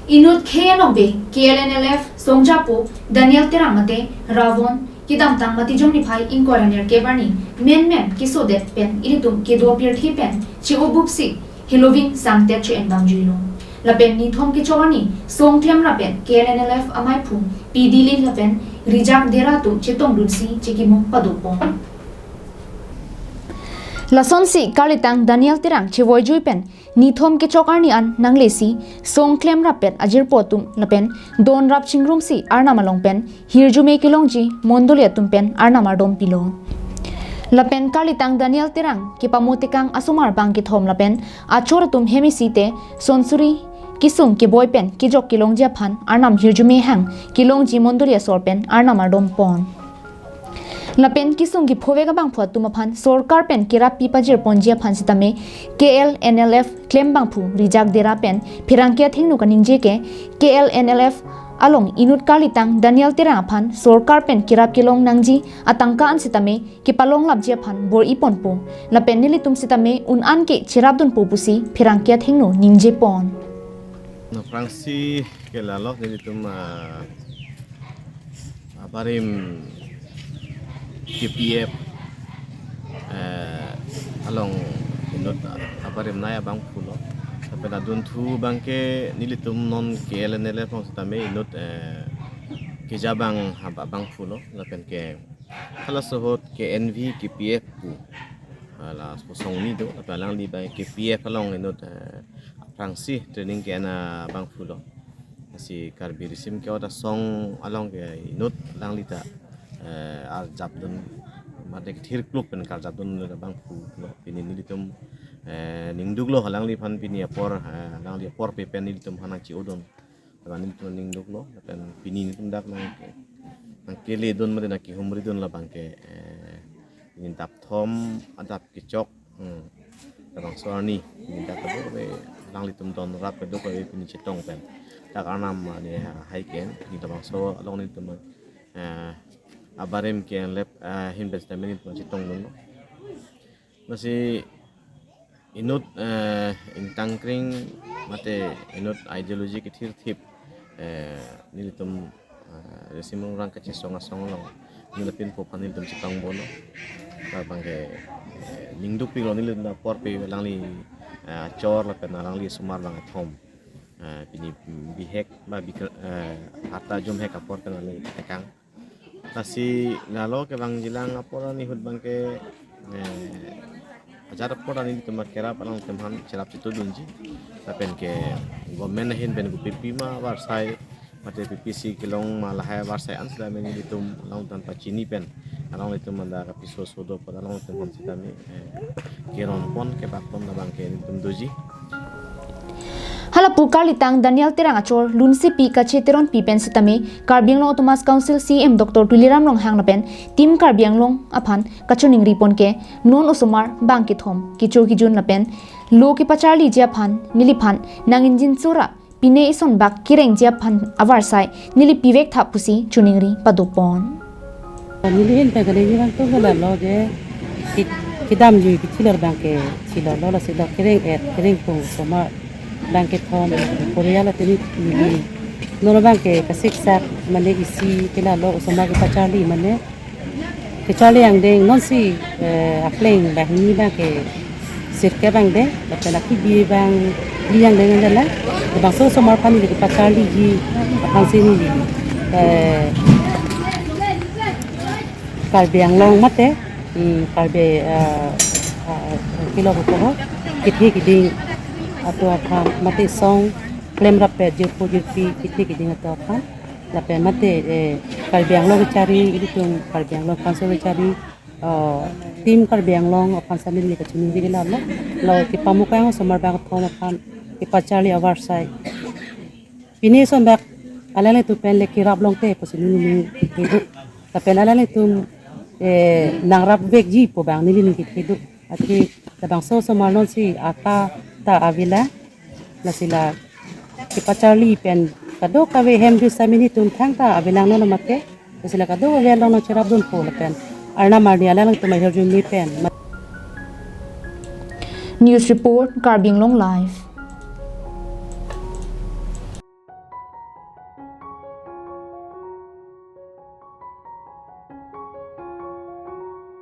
Inut Kenobe, KLNLF, Songjapo, Daniel Teramate, Ravon, Kidam Tang Matijong Nipai, Incoraner Kebarni, Men, Kisodet Pen, Initum, Kido Pier Pen, Chiobupsi, Hiloving, Sangtetre and Banjilo. Lapen ni Tom Kichorani, Song Clem Lapen, KLNLF Amaipu, PD Lapen, Rijak Deratu, Chitong Dunsi, Chikimu Padupong. Lason si Kalitang Daniel Tirang Chivoy Juipen, Nithom Kichokarni an Nanglesi, Song Clem Rapet, Ajir Potum, Lapen, Don Rap Chingrum si Arna Malongpen, Hirjume Kilongji, Mondoliatumpen, Arna Mardom Pilo. Lapen Kalitang Daniel Tirang, Kipamutikang Asumar Bangkit Home Lapen, Achoratum Hemisite, Sonsuri, Kisung Kiboypen, Kijok Kilongja Pan, Arnam Hirjume Hang, Kilongji Mondolia Sorpen, Arna Mardom Pon. Lapen Kisung ki Povega Bang Phuat Tumapan, Sorkar Pen Kira Pipajir Ponjia Pansitame, KLNLF Klembang Phu, Rijak Dera Pen, Pirangkia Thingnu Kaningjeke, KLNLF Along Inut Kalitang Daniel Tirangapan, Sorkar Pen Kira Kilong Nangji, Atangka Ansitame, Kipalong Labjia Pan, Bor Iponpo, Lapen Nilitum Sitame, Un Ke Chirabdun Pupusi, Pirangkia Thingnu Ningje Pon. Frangsi Kelalok Nilitum Aparim KPF along inut aparim naya bang pulo tapi nadun tu bangke nilitum non KLNL pang sitame inut kijabang haba bang pulo lapen ke kala sohot KNV KPF pu ala posong nido lapen lang di bang KPF along inut frangsi training ke na bang pulo si karbirisim ke oda song along ke inut lang lita ar jabdun madek thir kluk pen kar jabdun le bang pu lo pini nilitum ningduglo halang li phan pini apor halang li apor pe pen nilitum hana chi odon ban nilitum ningduglo pen pini nilitum dak nang kele don made na ki humri don la bangke nin tap thom adap ki chok bang sorni nin dak ko be lang litum don rap pe do ko pini chitong pen dak anam ne haiken ni bang so along nilitum abarem ke lep hin bestamen itu masih tonglong masih inut intangkring mate inut ideologi ketir tip nilitum resimung orang kecil songa long nilepin popan nilitum cipang bono bangke ningduk pilo nilitum na porpe langli cor lapen langli sumar bang atom pini bihek ba bikar harta jom hek apor kan langli tekang nasi ngalo ke bang jilang apora ni hud bangke ajar apora ni tempat kera palang temhan cerap situ dunji tapen ke gomen hin ben pipi ma warsai mate PPC kilong malahai warsai an sudah meni ditum long tanpa cini pen along itu manda kapiso sodo pada long temhan sitami kiron pon ke bakpon na bangke ditum doji Halapu Kalitang Daniel Tirang Achor Lunsi Pi Kacheteron Pi Pen Sitame Karbiang Long Thomas Council CM Dr. Tuliram Long Hang Lapen Tim Karbiang Long Apan Kachuning Ripon ke Non Usumar Bangkit Hom Kicho Kijun Lapen Lo Ki Pacharli Japan Nilipan Nangin Jin Sura Pine Ison Bak Kireng Japan Avarsai Nili Pivek Thapusi Chuningri Padupon Nilihin Pagani Yang Tu Gala Loge Kidam Ju Kichilar Bangke Chila Lola Sila Kireng Kireng Pung Soma Bangkit home Korea la tini mili nono bangke kasik sak mane isi kila lo usama ke pachali mane kechali yang deng non si akleng bahni bangke sirke bang de lapela ki bi bang liang deng dela bang so somar pani ke pachali ji apang sini ji kalbiang long mate kalbe kilo ko kithi kiding atau apa mati song klaim rapet jirpu jirpi kita kiding atau apa lapet mati kalbiang long cari itu tuh kalbiang long pansel cari tim kalbiang long pansel ini kecil ini lah lo kita muka yang semar banget thom apa kita cari awar say ini sombak alale tu pen le kirap long te posin ini hidup tapi alale tu nang rap veg ji po bang ini hidup ati tabang so semar non si ata ta avila la sila kipachali pen kado kawe hem du samini tun thang ta avilang no make sila kado we long no cherab dun po pen arna marni ala lang tumai herjun ni pen News Report Karbiang Long Live